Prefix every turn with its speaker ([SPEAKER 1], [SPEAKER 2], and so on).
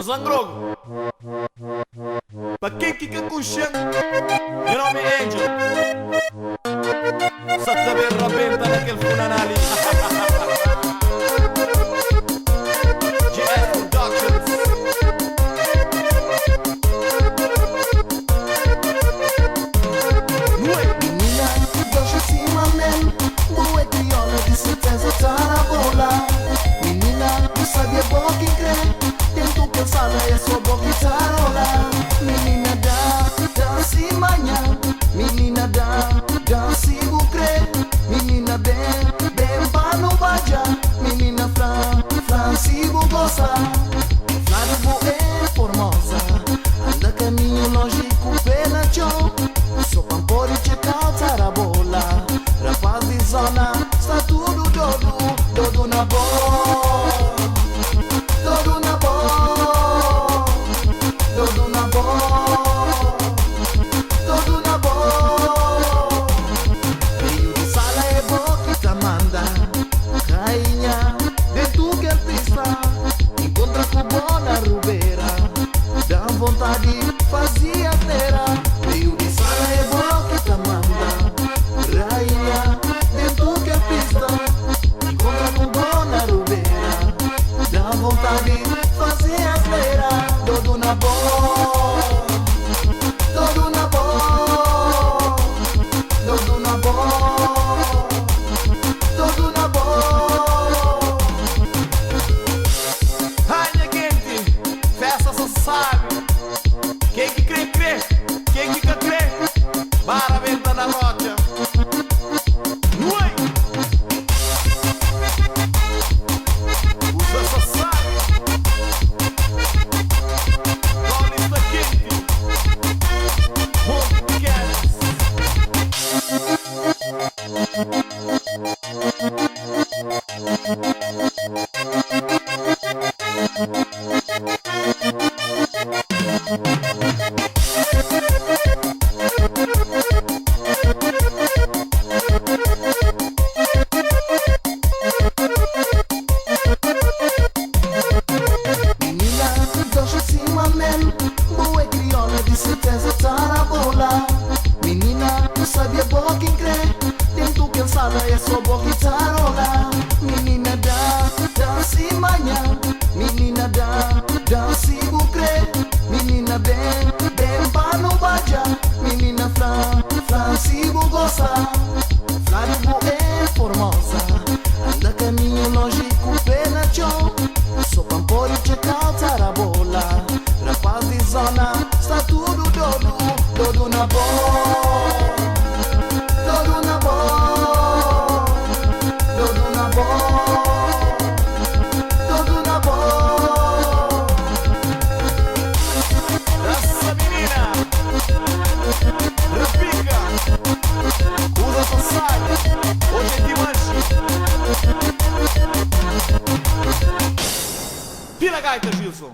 [SPEAKER 1] Zangrogo. Pra quem fica consciente, meu nome é Angel. Só saber rabenta naquele funanário. GS Productions.
[SPEAKER 2] Menina, deixa cima mesmo. Boa crioula, de certeza tá na bola. Menina, tu sabia bom quem crê. Tento pensar, é só bom guitarrola. Menina, dá se manhã. Menina, dá se bucre. Menina, bem pra não baja. Menina, fran, se bugosa. Flávio boa é formosa. Anda caminho lógico, pela show. Só pampor e checar a bola. Rapaz de zona, está tudo dodo na bola. Dodo na bola. Dodo na bola. Dodo na bola. Meio de sala é bom que tá manda. Rainha, de tu que pista. Encontra com boa na rubeira. Dá vontade, fazia asneira. Meio de sala é bom que tá manda. Rainha, de tu que pista. Encontra com boa na rubeira. Dá vontade, fazia asneira. Dodo na bola. Dodo na bola. Dodo na bola. Dodo na bola.
[SPEAKER 1] Rainha quente, festa só sabe. Quem que crê, quem que crê. Para a venta na rocha. Ui! Usa só sabe. Paulista quente. Podcast.
[SPEAKER 2] Menina, deixa cima mesmo. Boa crioula, de certeza tá na bola. Menina, tu sabia bom quem crê. Tento pensar, é só bom guitarrola. Menina, dá se manhã. Menina, dá se bucre. Menina, bem pra não baja. Menina, fran, se bugosa. Flávio boa é formosa. Anda caminho lógico, pela show. Só pampor e checar a bola. Rapaz de zona, está tudo dodo na bola. Dodo na bola. Dodo na bola. Dodo na bola.
[SPEAKER 1] Essa menina repica. Usa só sabe. Hoje é de manche. Pila gaita, Gilson.